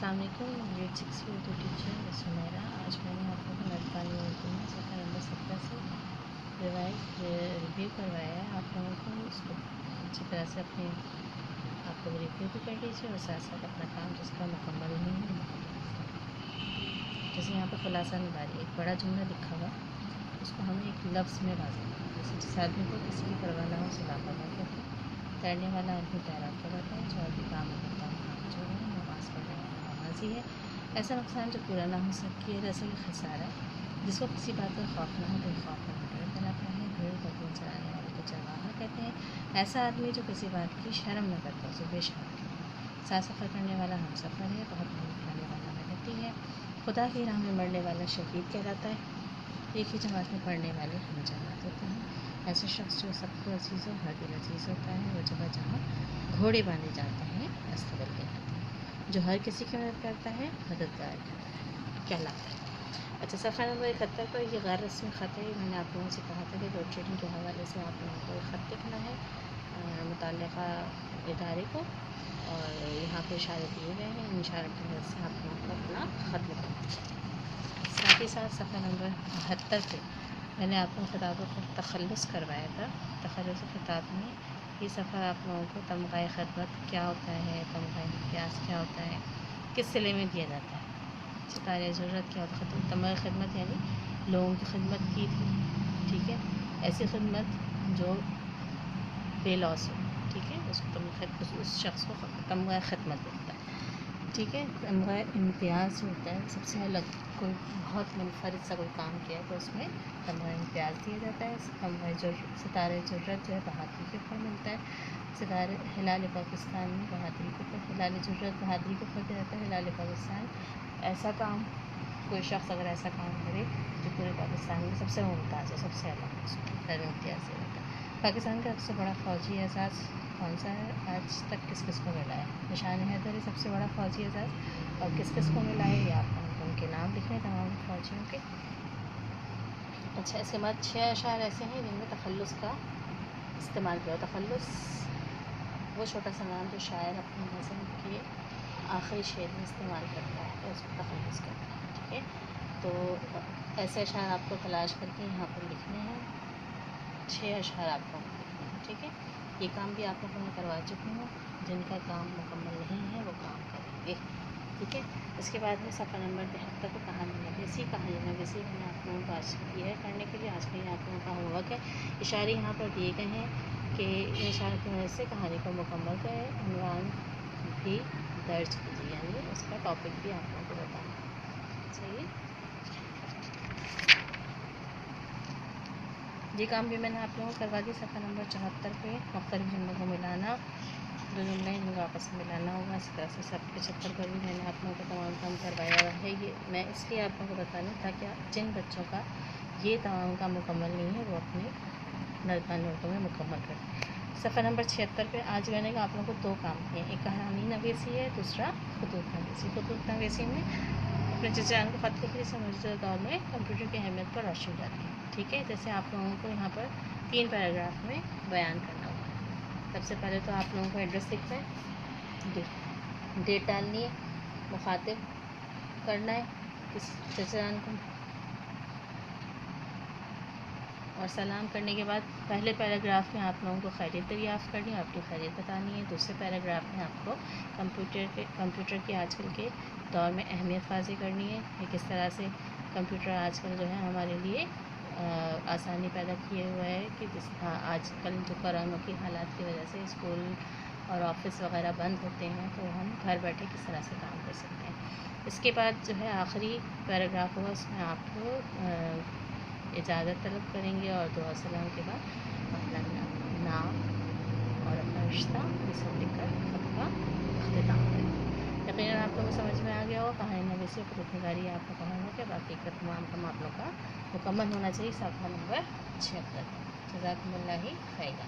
अस्सलाम वालेकुम। ग्रेड 6 की उर्दू टीचर सुमेरा। आज मैंने आप लोगों को नदपानी उर्दू में सफ़ा नंबर 17 से रिव्यू करवाया है। आप लोगों को उसको अच्छी तरह से अपने आप लोग रिव्यू भी कर लीजिए और साथ साथ अपना काम जिसका मुकम्मल नहीं है जैसे यहाँ पर खुलासा निभारी एक बड़ा जुमला लिखा हुआ, उसको हमें एक लफ्ज़ में वाज़ेह करना है। जैसे जिस आदमी को किसी की परवाह ना हो उसे लापरवाह कहते हैं। तैरने वाला आदमी तैराक कहलाता है। जो आदमी काम नहीं करता काम जो है नमाज़ पढ़ने वाला नमाजी है। ऐसा नुकसान जो पूरा ना हो सके रसल खसारा जिसको किसी बात का खौफ ना हो तो खौफ ना डर कहलाता है। भेड़ बकरियाँ चराने वाले को चरवाहा कहते हैं। ऐसा आदमी जो किसी बात की शर्म न करता उसे बेशर्म कहते हैं। साथ सफ़र करने वाला हम सफ़र है। बहुत मेहनत करने वाला मेहनती है। खुदा की राह में मरने वाला शहीद कहलाता है। एक ही जमात में पढ़ने वाले हम जमात होते हैं। ऐसे शख्स जो सबको अजीज़ हो हर दिल अजीज़ होता है। वो जगह जहाँ घोड़े बांधे जाते हैं अस्तबल कहलाते हैं। जो हर किसी की मदद करता है मददगार कहलाता है। अच्छा, सफ़ा नंबर 71 पर ये गैर रस्मी ख़त है। मैंने आप लोगों से कहा था कि रोड ट्रेडिंग के हवाले से आप लोगों को एक ख़त लिखना है मुतल्लिक़ा इदारे को, और यहाँ पर इशारे दिए गए हैं। इन इशारों की मदद से आप लोगों को अपना ख़त लिखना है। साथ ही साथ सफ़ा नंबर 72 पे मैंने आप लोगों खिताबों को तखल्लुस करवाया था। तखल्लुस खिताब में ये सफ़ा आप लोगों को तमग़ाए ख़िदमत क्या होता है, तमग़ाए इम्तियाज़ क्या होता है, किस सिले में दिया जाता है, सितारे ज़रूरत क्या होता है। तमग़ाए ख़िदमत यानी लोगों की खिदमत की थी, ठीक है, ऐसी खिदमत जो बेलॉस हो, ठीक है, उस शख्स को तमग़ाए ख़िदमत होता है, ठीक है। तमग़ाए इम्तियाज़ होता है सबसे अलग, कोई बहुत मुनफरिद सा कोई काम किया है तो उसमें तमग़ा इम्तियाज़ दिया जाता है। सितारे ज़रूरत जो है बहादुरी के ऊपर मिलता है। सितारे हिलाल पाकिस्तान में बहादुरी के ऊपर, हिलाल ज़रूरत बहादुरी के ऊपर दिया जाता है। हिलाल पाकिस्तान ऐसा काम, कोई शख्स अगर ऐसा काम करे जो पूरे पाकिस्तान में सबसे मुमताज़ है, सबसे अलग है, उसको हिलाल इम्तियाज़ दिया जाता है। पाकिस्तान का सबसे बड़ा फ़ौजी एहसास कौन सा है, आज तक किस किस को मिला है? निशान हैदरी सबसे बड़ा फ़ौजी एहसास, और किस किस को मिला है ये आप उनके नाम लिख लें तमाम फ़ौजियों के। अच्छा, इसके बाद 6 अशार ऐसे हैं जिनमें तखल्लुस का इस्तेमाल किया। तखल्लुस वो छोटा सा नाम जो शायर अपनी नज़म के आखिरी शेर में इस्तेमाल करता है तो उसको तखल्लुस करता है, ठीक है। तो ऐसे अशार आपको तलाश करके यहाँ पर लिखने हैं। 6 अशार आपको लिखने हैं, ठीक है। ये काम भी आप लोगों ने करवा चुकी हूँ। जिनका काम मुकम्मल नहीं है वो काम करेंगे, ठीक है। इसके बाद में सफ़ा नंबर 73 पर कहानी नवीसी मैंने आप लोगों को आज किया है करने के लिए। आज का ये आप लोगों का होमवर्क है। इशारे यहाँ पर दिए गए हैं कि इशारे की मदद से कहानी को मुकम्मल करें। उन्वान भी दर्ज कीजिए, यानी उसका टॉपिक भी आप लोगों को बताना चाहिए। ये काम भी मैंने आप लोगों को करवा दी। सफ़ा नंबर 74 पे मुख्तलिफ जुमलों को मिलाना, दो जुमले हैं जिनको आपस में मिलाना होगा। इस तरह से सब 75 पर भी मैंने आप लोगों को तमाम काम करवाया है। ये मैं इसलिए आप लोगों को बता दूँ ताकि जिन बच्चों का ये तमाम काम मुकम्मल नहीं है वो अपने नदपानी उर्दू में मुकम्मल करें। सफ़ा नंबर 76 पे आज मैंने आप लोगों को 2 काम किए। एक कहानी नवीसी है, दूसरा खतूत नवीसी। खतूत नवीसी में अपने चचान को ख़त लिखने से मौजूदा दौर में कंप्यूटर की अहमियत पर रोशनी डाली है, ठीक है। जैसे आप लोगों को यहाँ पर 3 पैराग्राफ में बयान करना होगा। सबसे पहले तो आप लोगों को एड्रेस लिखना है, डेट डालनी है, मुखातिब करना है किस चचान को, और सलाम करने के बाद पहले पैराग्राफ में आप लोगों को खैरियत दरियाफ़्त करनी है, अपनी खैरियत बतानी है। दूसरे पैराग्राफ में आपको कंप्यूटर की आजकल के दौर में अहमियत वाज़ेह करनी है कि किस तरह से कंप्यूटर आजकल जो है हमारे लिए आसानी पैदा किए हुआ है कि जिस आजकल जो कोरोना की हालात की वजह से स्कूल और ऑफिस वगैरह बंद होते हैं तो हम घर बैठे किस तरह से काम कर सकते हैं। इसके बाद जो है आखिरी पैराग्राफ होगा, उसमें आपको इजाज़त तलब करेंगे और दुआ सलाम के बाद अपना नाम और अपना रिश्ता ये सब लिखकर सबका अख्तिताम करेंगे। यकीनन आप लोगों को समझ में आ गया हो। कहानी नवीसी और खतूतनिगारी आप लोग का होगा कि बाकी का तमाम काम आप लोग का मुकम्मल होना चाहिए। सफ़ा नंबर 76। जज़ाकुमुल्लाह खैरा।